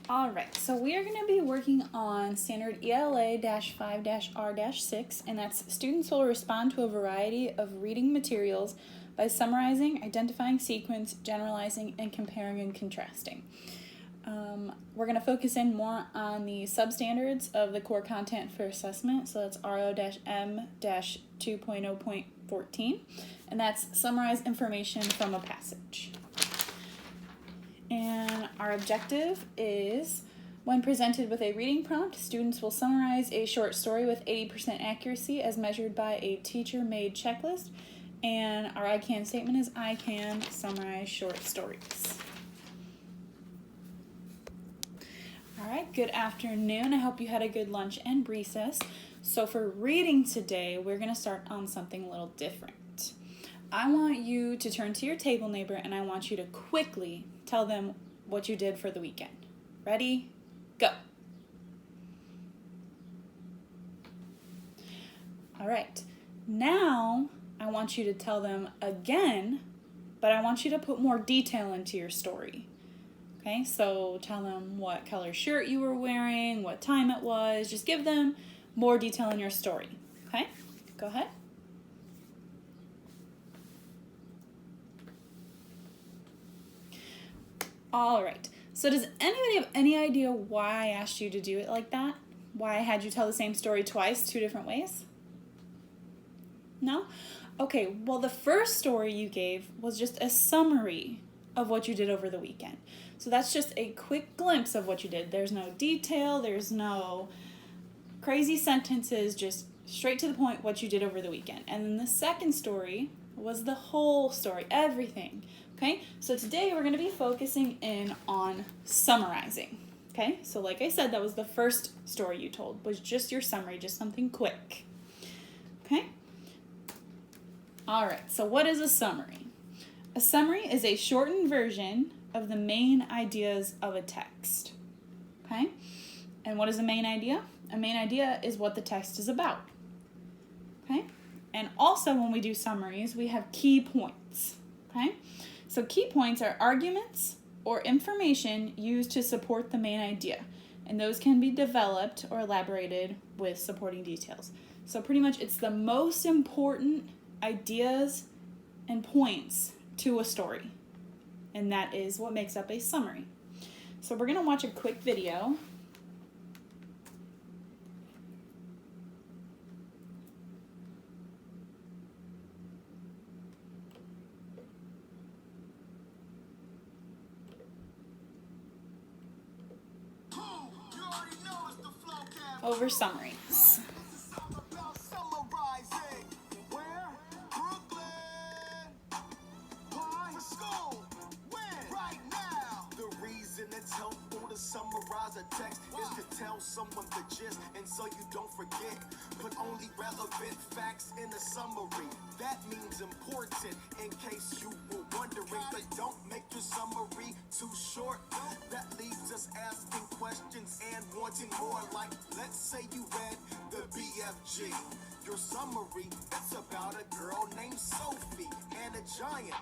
All right, so we are going to be working on standard ELA-5-R-6, and that's students will respond to a variety of reading materials by summarizing, identifying sequence, generalizing, and comparing and contrasting. We're going to focus in more on the substandards of the core content for assessment, so that's RO-M-2.0.14, and that's summarize information from a passage. And our objective is, when presented with a reading prompt, students will summarize a short story with 80% accuracy as measured by a teacher-made checklist. And our I can statement is, I can summarize short stories. All right, good afternoon. I hope you had a good lunch and recess. So for reading today, we're going to start on something a little different. I want you to turn to your table neighbor and I want you to quickly tell them what you did for the weekend. Ready? Go. All right. Now I want you to tell them again, but I want you to put more detail into your story. Okay, so tell them what color shirt you were wearing, what time it was. Just give them more detail in your story. Okay, go ahead. All right, so does anybody have any idea why I asked you to do it like that? Why I had you tell the same story twice, 2 different ways? No? Okay, well the first story you gave was just a summary of what you did over the weekend. So that's just a quick glimpse of what you did. There's no detail, there's no crazy sentences, just straight to the point what you did over the weekend. And then the second story was the whole story, everything. Okay, so today we're going to be focusing in on summarizing. Okay, so like I said, that was the first story you told, was just your summary, just something quick. Okay, all right, so what is a summary? A summary is a shortened version of the main ideas of a text. Okay, and what is a main idea? A main idea is what the text is about. Okay, and also when we do summaries, we have key points. Okay, so key points are arguments or information used to support the main idea, and those can be developed or elaborated with supporting details. So pretty much it's the most important ideas and points to a story, and that is what makes up a summary. So we're going to watch a quick video. Over summaries. Summarize a text is to tell someone the gist, and so you don't forget. Put only relevant facts in a summary. That means important in case you were wondering. But don't make your summary too short. That leaves us asking questions and wanting more. Like, let's say you read the BFG. Your summary, it's about a girl named Sophie and a giant.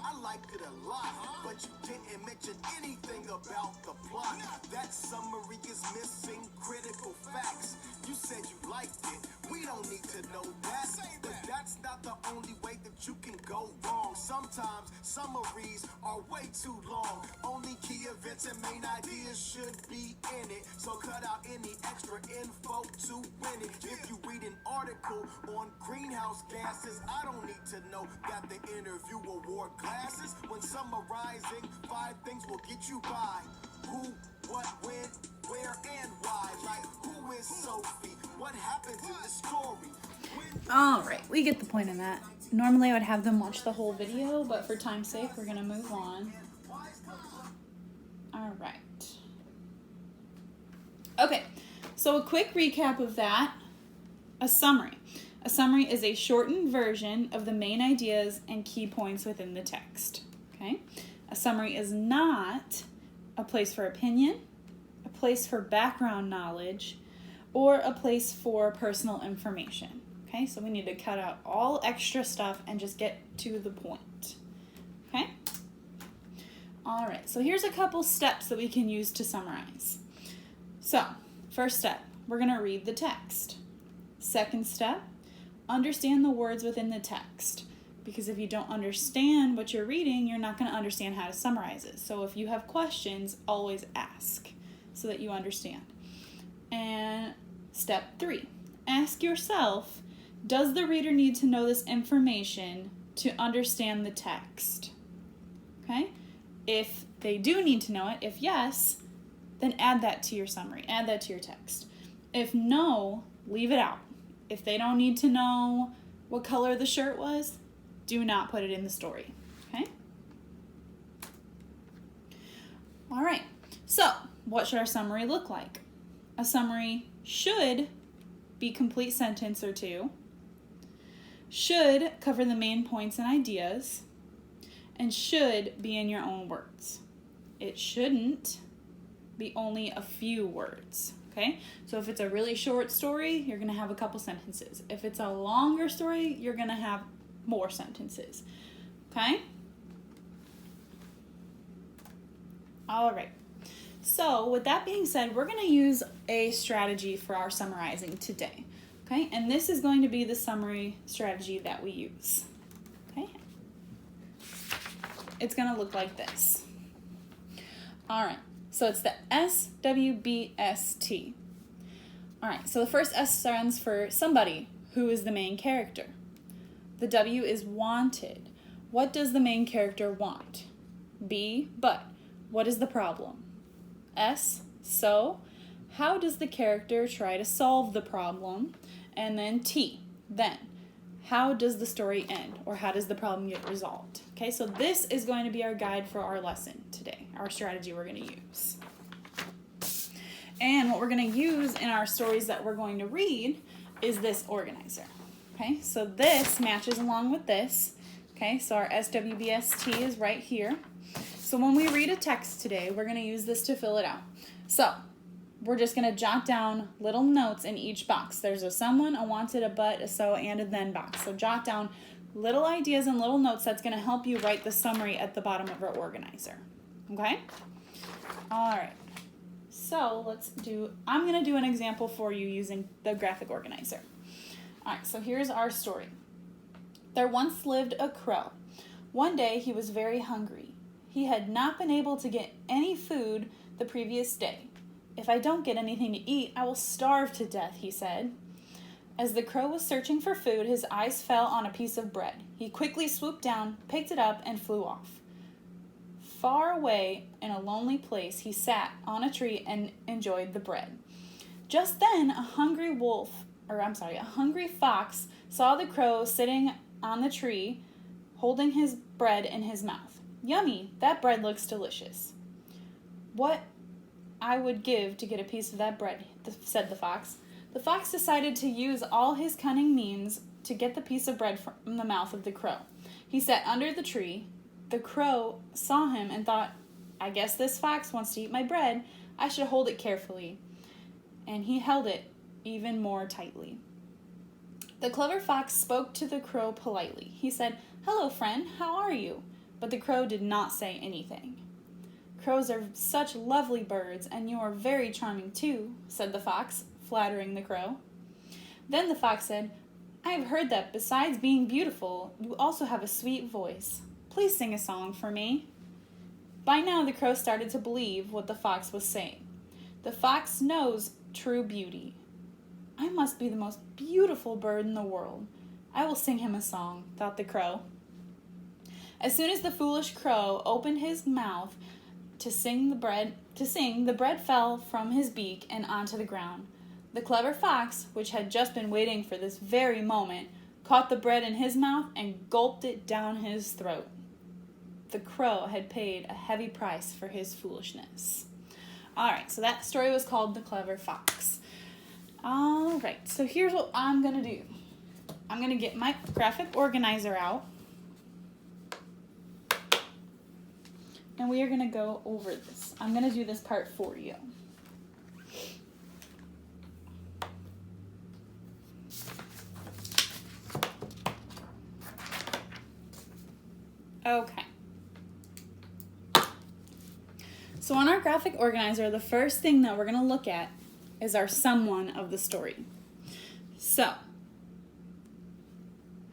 I liked it a lot, but you didn't mention anything about the plot. That summary is missing critical facts. You said you liked it, we don't need to know that. But that's not the only way that you can go wrong. Sometimes summaries are way too long. Only key events and main ideas should be in it. So cut out any extra info to win it. If you read an article on greenhouse gases, I don't need to know that the interviewer wore glasses. When summarizing, 5 things will get you by. Who, what, when, where, and why. Like, who is Sophie? What happened to the story? All right, we get the point in that. Normally I would have them watch the whole video, but for time's sake, we're going to move on. All right. Okay, so a quick recap of that. A summary. A summary is a shortened version of the main ideas and key points within the text. Okay? A summary is not a place for opinion, a place for background knowledge, or a place for personal information. Okay? So we need to cut out all extra stuff and just get to the point. Okay? All right, so here's a couple steps that we can use to summarize. So, first step, we're going to read the text. Second step, understand the words within the text. Because if you don't understand what you're reading, you're not going to understand how to summarize it. So if you have questions, always ask so that you understand. And step 3, ask yourself, does the reader need to know this information to understand the text? Okay? If they do need to know it, if yes, then add that to your summary, add that to your text. If no, leave it out. If they don't need to know what color the shirt was, do not put it in the story, okay? All right, so what should our summary look like? A summary should be a complete sentence or two, should cover the main points and ideas, and should be in your own words. It shouldn't be only a few words, okay? So if it's a really short story, you're gonna have a couple sentences. If it's a longer story, you're gonna have more sentences, okay? All right. So with that being said, we're going to use a strategy for our summarizing today, okay? And this is going to be the summary strategy that we use, okay? It's going to look like this. All right. So it's the SWBST. All right. So the first S stands for somebody, who is the main character. The W is wanted. What does the main character want? B, but. What is the problem? S, so. How does the character try to solve the problem? And then T, then. How does the story end? Or how does the problem get resolved? Okay, so this is going to be our guide for our lesson today, our strategy we're going to use. And what we're going to use in our stories that we're going to read is this organizer. Okay, so this matches along with this. Okay, so our SWBST is right here. So when we read a text today, we're going to use this to fill it out. So we're just going to jot down little notes in each box. There's a someone, a wanted, a but, a so, and a then box. So jot down little ideas and little notes that's going to help you write the summary at the bottom of our organizer. Okay? All right. So I'm going to do an example for you using the graphic organizer. All right, so here's our story. There once lived a crow. One day he was very hungry. He had not been able to get any food the previous day. If I don't get anything to eat, I will starve to death, he said. As the crow was searching for food, his eyes fell on a piece of bread. He quickly swooped down, picked it up, and flew off. Far away in a lonely place, he sat on a tree and enjoyed the bread. Just then, a hungry fox saw the crow sitting on the tree, holding his bread in his mouth. Yummy, that bread looks delicious. What I would give to get a piece of that bread, said the fox. The fox decided to use all his cunning means to get the piece of bread from the mouth of the crow. He sat under the tree. The crow saw him and thought, I guess this fox wants to eat my bread. I should hold it carefully. And he held it even more tightly. The clever fox spoke to the crow politely. He said, Hello, friend, how are you? But the crow did not say anything. Crows are such lovely birds, and you are very charming too, said the fox, flattering the crow. Then the fox said, I have heard that besides being beautiful, you also have a sweet voice. Please sing a song for me. By now the crow started to believe what the fox was saying. The fox knows true beauty. I must be the most beautiful bird in the world. I will sing him a song, thought the crow. As soon as the foolish crow opened his mouth to sing, the bread fell from his beak and onto the ground. The clever fox, which had just been waiting for this very moment, caught the bread in his mouth and gulped it down his throat. The crow had paid a heavy price for his foolishness. All right, so that story was called The Clever Fox. All right, so here's what I'm going to do. I'm going to get my graphic organizer out. And we are going to go over this. I'm going to do this part for you. Okay. graphic organizer, the first thing that we're going to look at is our someone of the story. So,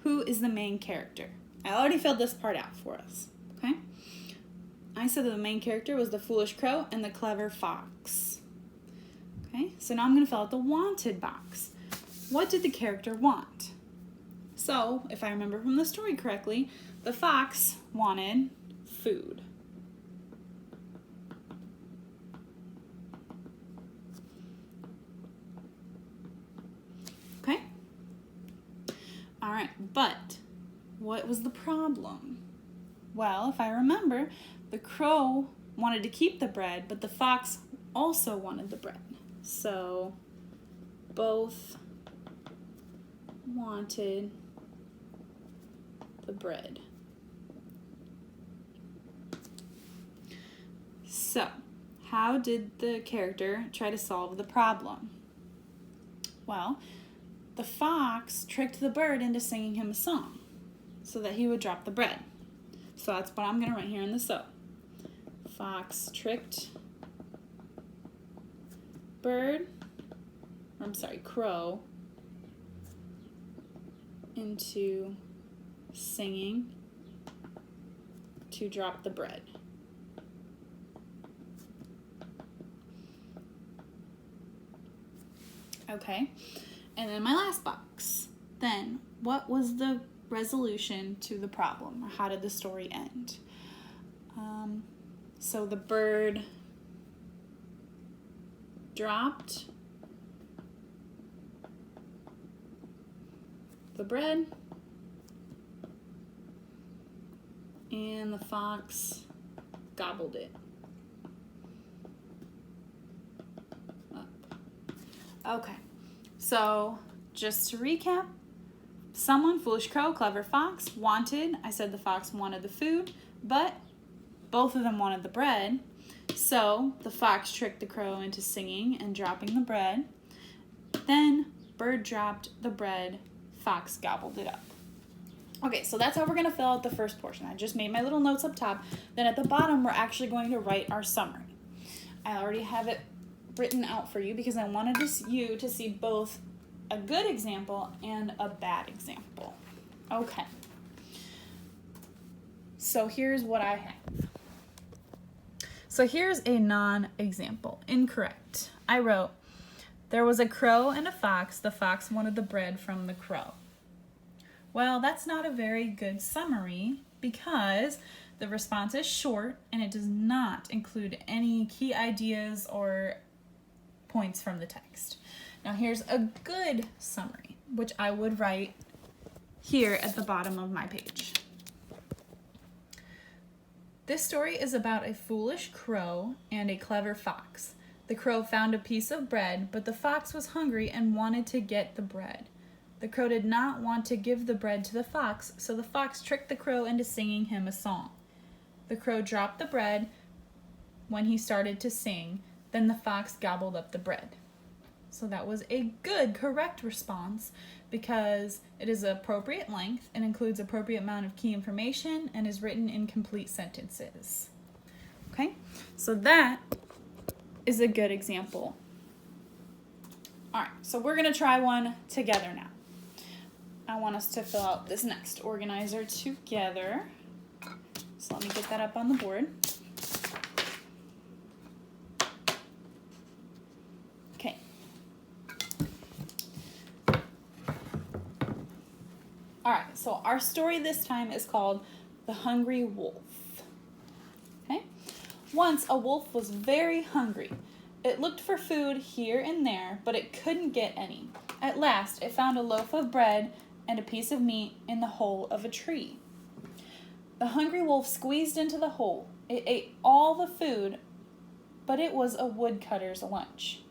who is the main character? I already filled this part out for us, okay? I said that the main character was the foolish crow and the clever fox. Okay, so now I'm going to fill out the wanted box. What did the character want? So, if I remember from the story correctly, the fox wanted food. Okay? All right, but what was the problem? Well, if I remember, the crow wanted to keep the bread, but the fox also wanted the bread. So, both wanted the bread. So, how did the character try to solve the problem? Well, the fox tricked the bird into singing him a song so that he would drop the bread. So that's what I'm going to write here in the so. Fox tricked crow into singing to drop the bread. Okay, and then my last box. Then, what was the resolution to the problem, or how did the story end? So the bird dropped the bread, and the fox gobbled it up. Okay, so just to recap, someone, foolish crow, clever fox, wanted, I said the fox wanted the food, but both of them wanted the bread. So the fox tricked the crow into singing and dropping the bread. Then bird dropped the bread, fox gobbled it up. Okay, so that's how we're going to fill out the first portion. I just made my little notes up top. Then at the bottom, we're actually going to write our summary. I already have it written out for you because I wanted you to see both a good example and a bad example. Okay. So here's what I have. So here's a non-example. Incorrect. I wrote, there was a crow and a fox. The fox wanted the bread from the crow. Well, that's not a very good summary because the response is short and it does not include any key ideas or points from the text. Now here's a good summary, which I would write here at the bottom of my page. This story is about a foolish crow and a clever fox. The crow found a piece of bread, but the fox was hungry and wanted to get the bread. The crow did not want to give the bread to the fox, so the fox tricked the crow into singing him a song. The crow dropped the bread when he started to sing, then the fox gobbled up the bread. So that was a good, correct response because it is appropriate length and includes appropriate amount of key information and is written in complete sentences. Okay, so that is a good example. All right, so we're gonna try one together now. I want us to fill out this next organizer together. So let me get that up on the board. Okay. All right, so our story this time is called The Hungry Wolf. Okay? Once a wolf was very hungry. It looked for food here and there, but it couldn't get any. At last, it found a loaf of bread and a piece of meat in the hole of a tree. The hungry wolf squeezed into the hole. It ate all the food, but it was a woodcutter's lunch.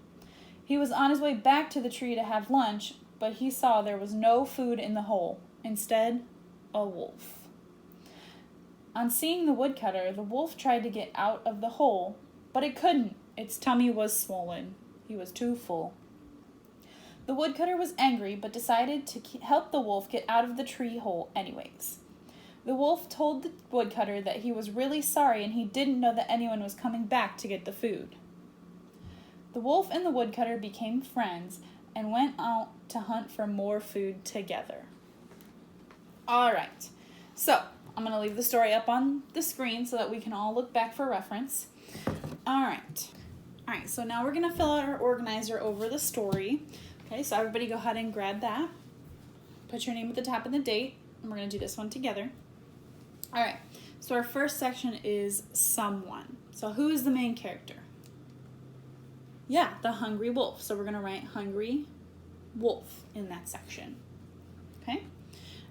He was on his way back to the tree to have lunch, but he saw there was no food in the hole. Instead, a wolf. On seeing the woodcutter, the wolf tried to get out of the hole, but it couldn't. Its tummy was swollen. He was too full. The woodcutter was angry, but decided to help the wolf get out of the tree hole anyways. The wolf told the woodcutter that he was really sorry and he didn't know that anyone was coming back to get the food. The wolf and the woodcutter became friends and went out to hunt for more food together. All right, so I'm going to leave the story up on the screen so that we can all look back for reference. All right, so now we're going to fill out our organizer over the story. Okay, so everybody go ahead and grab that. Put your name at the top and the date, and we're going to do this one together. All right, so our first section is someone. So who is the main character? Yeah, the hungry wolf. So we're going to write hungry wolf in that section. Okay,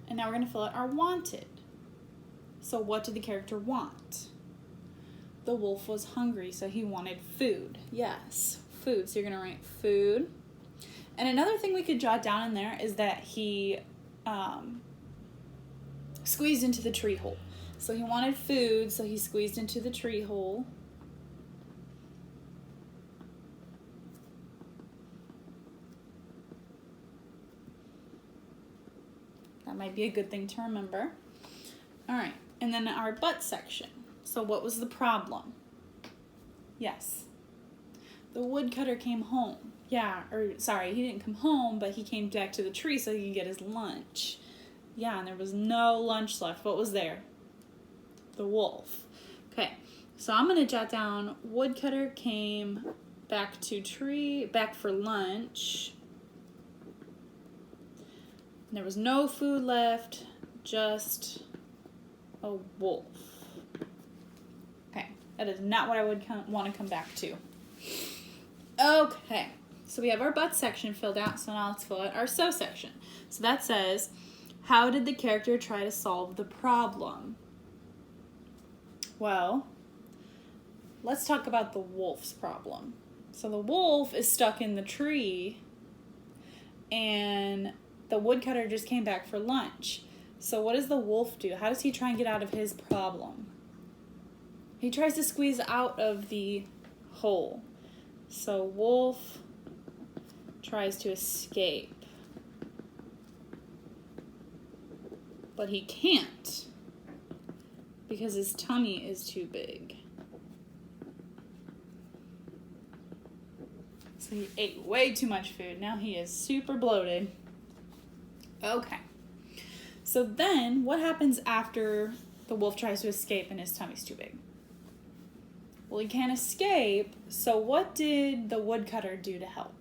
and now we're going to fill out our wanted. So what did the character want? The wolf was hungry, so he wanted food. Yes, food. So you're going to write food. And another thing we could jot down in there is that he squeezed into the tree hole. So he wanted food, so he squeezed into the tree hole. That might be a good thing to remember. All right, and then our but section. So what was the problem? Yes, the woodcutter came home. Yeah, he didn't come home, but he came back to the tree so he could get his lunch. Yeah, and there was no lunch left. What was there? The wolf. Okay, so I'm going to jot down woodcutter came back for lunch. And there was no food left, just a wolf. Okay, that is not what I would want to come back to. Okay, so we have our but section filled out, so now let's fill out our so section. So that says, how did the character try to solve the problem? Well, let's talk about the wolf's problem. So the wolf is stuck in the tree, and the woodcutter just came back for lunch. So what does the wolf do? How does he try and get out of his problem? He tries to squeeze out of the hole. So wolf tries to escape. But he can't because his tummy is too big. So he ate way too much food. Now he is super bloated. Okay. So then what happens after the wolf tries to escape and his tummy's too big? Well, he can't escape, so what did the woodcutter do to help?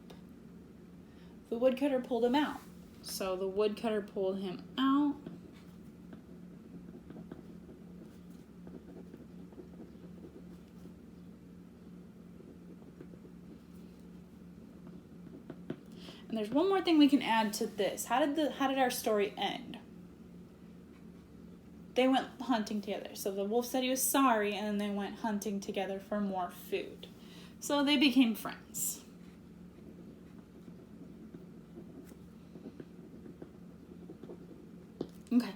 The woodcutter pulled him out. So the woodcutter pulled him out. And there's one more thing we can add to this. How did our story end? They went hunting together. So the wolf said he was sorry, and then they went hunting together for more food. So they became friends. Okay.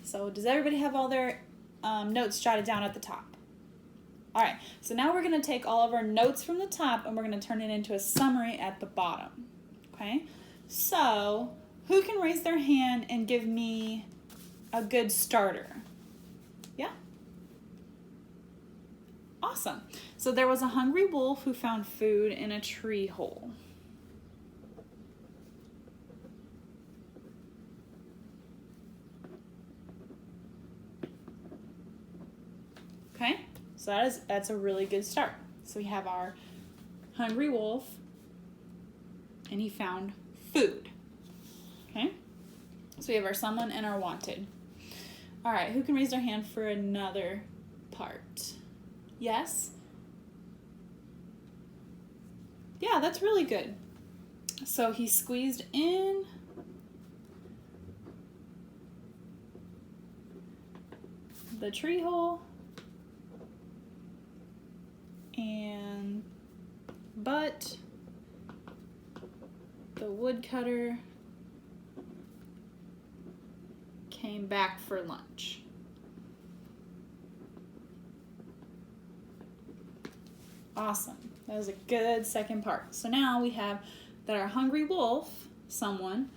So does everybody have all their notes jotted down at the top? All right. So now we're going to take all of our notes from the top, and we're going to turn it into a summary at the bottom. Okay, so who can raise their hand and give me a good starter? Yeah? Awesome. So there was a hungry wolf who found food in a tree hole. Okay, so that's a really good start. So we have our hungry wolf, and he found food. Okay? So we have our someone and our wanted. All right, who can raise their hand for another part? Yes? Yeah, that's really good. So he squeezed in. The tree hole. But the woodcutter came back for lunch. Awesome. That was a good second part. So now we have that our hungry wolf, someone,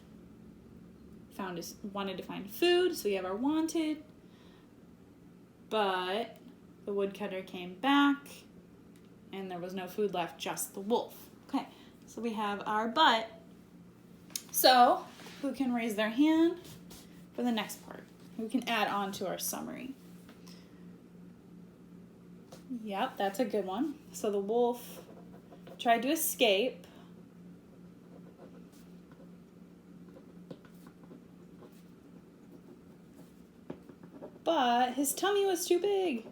wanted to find food. So we have our wanted. but the woodcutter came back and there was no food left, just the wolf. Okay, so we have our but. So, who can raise their hand for the next part? Who can add on to our summary? Yep, that's a good one. So the wolf tried to escape. But his tummy was too big.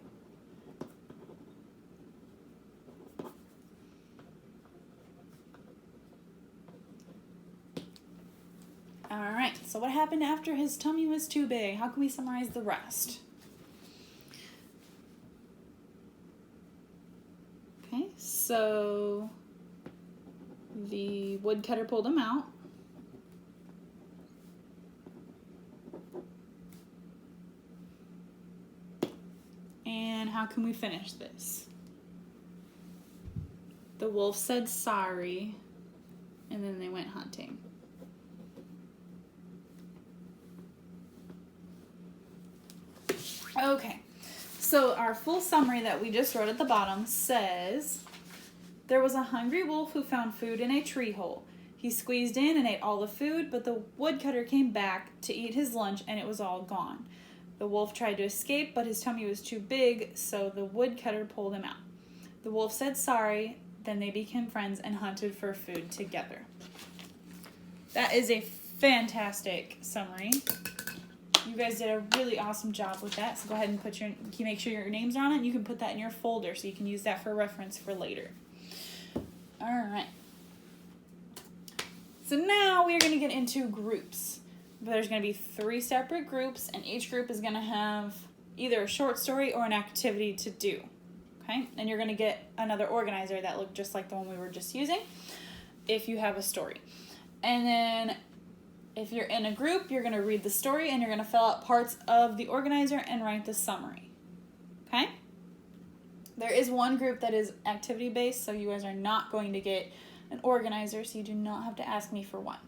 Alright, so what happened after his tummy was too big? How can we summarize the rest? Okay, so the woodcutter pulled him out. And how can we finish this? The wolf said sorry, and then they went hunting. Okay, so our full summary that we just wrote at the bottom says, there was a hungry wolf who found food in a tree hole. He squeezed in and ate all the food, but the woodcutter came back to eat his lunch and it was all gone. The wolf tried to escape, but his tummy was too big, so the woodcutter pulled him out. The wolf said sorry, then they became friends and hunted for food together. That is a fantastic summary. You guys did a really awesome job with that, so go ahead and make sure your names are on it, and you can put that in your folder so you can use that for reference for later. Alright. So now we're going to get into groups. There's going to be 3 separate groups, and each group is going to have either a short story or an activity to do. Okay? And you're going to get another organizer that looked just like the one we were just using if you have a story. And then if you're in a group, you're going to read the story and you're going to fill out parts of the organizer and write the summary. Okay? There is one group that is activity-based, so you guys are not going to get an organizer, so you do not have to ask me for one.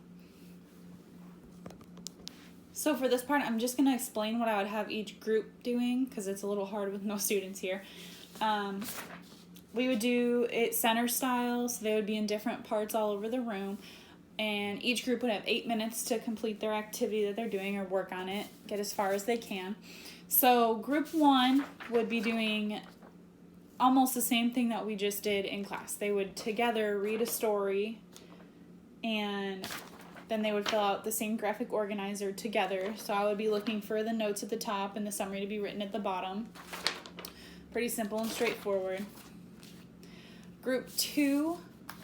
So for this part, I'm just going to explain what I would have each group doing, because it's a little hard with no students here. We would do it center style, so they would be in different parts all over the room. And each group would have 8 minutes to complete their activity that they're doing or work on it, get as far as they can. So group 1 would be doing almost the same thing that we just did in class. They would together read a story, and then they would fill out the same graphic organizer together. So I would be looking for the notes at the top and the summary to be written at the bottom. Pretty simple and straightforward. Group 2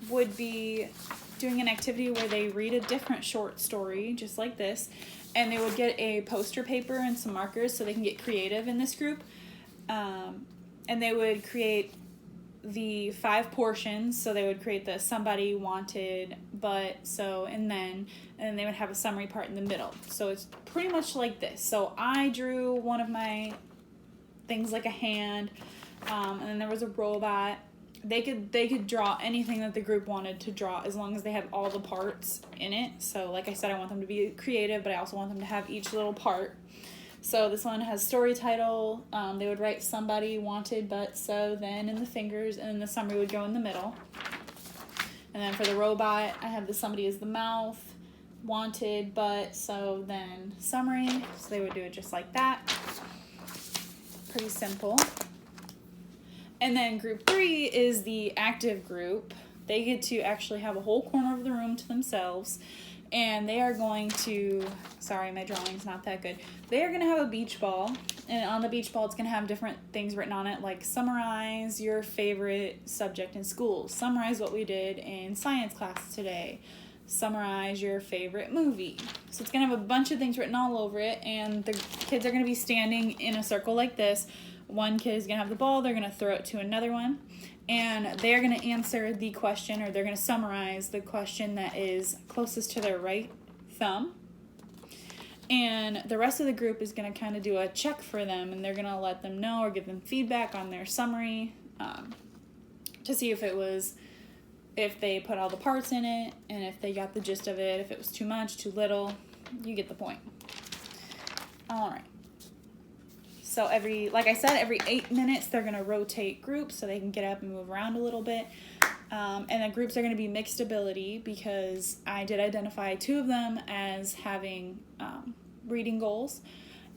would be doing an activity where they read a different short story, just like this, and they would get a poster paper and some markers so they can get creative in this group. And they would create the 5 portions, so they would create the somebody, wanted, but, so, and then they would have a summary part in the middle. So it's pretty much like this. So I drew one of my things like a hand, and then there was a robot. They could draw anything that the group wanted to draw as long as they have all the parts in it. So like I said, I want them to be creative, but I also want them to have each little part. So this one has story title. They would write somebody, wanted, but, so, then, in the fingers, and then the summary would go in the middle. And then for the robot, I have the somebody as the mouth, wanted, but, so, then, summary. So they would do it just like that. Pretty simple. And then group 3 is the active group. They get to actually have a whole corner of the room to themselves. And they are going to, sorry, my drawing's not that good. They are going to have a beach ball. And on the beach ball, it's going to have different things written on it, like summarize your favorite subject in school. Summarize what we did in science class today. Summarize your favorite movie. So it's going to have a bunch of things written all over it. And the kids are going to be standing in a circle like this. One kid is going to have the ball. They're going to throw it to another one. And they're going to answer the question, or they're going to summarize the question that is closest to their right thumb. And the rest of the group is going to kind of do a check for them, and they're going to let them know or give them feedback on their summary to see if they put all the parts in it, and if they got the gist of it, if it was too much, too little. You get the point. All right. So like I said, every 8 minutes they're going to rotate groups so they can get up and move around a little bit. And the groups are going to be mixed ability because I did identify 2 of them as having reading goals.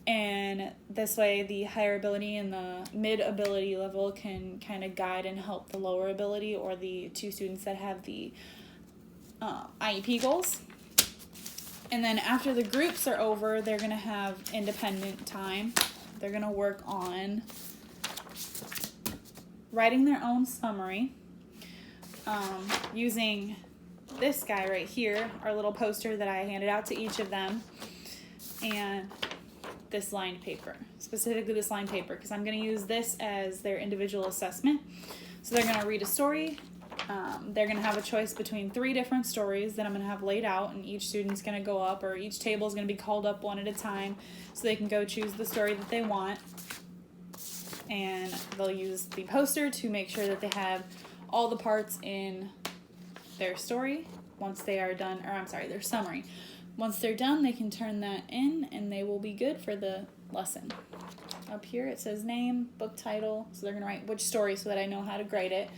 And this way the higher ability and the mid ability level can kind of guide and help the lower ability or the 2 students that have the IEP goals. And then after the groups are over, they're going to have independent time. They're going to work on writing their own summary, using this guy right here, our little poster that I handed out to each of them, and this lined paper, specifically this lined paper, because I'm going to use this as their individual assessment. So they're going to read a story. They're going to have a choice between 3 different stories that I'm going to have laid out, and each student's going to go up, or each table is going to be called up one at a time, so they can go choose the story that they want. And they'll use the poster to make sure that they have all the parts in their story once they are done, or I'm sorry, their summary. Once they're done, they can turn that in and they will be good for the lesson. Up here it says name, book title, so they're going to write which story so that I know how to grade it,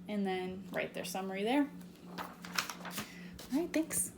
and then write their summary there. All right, thanks.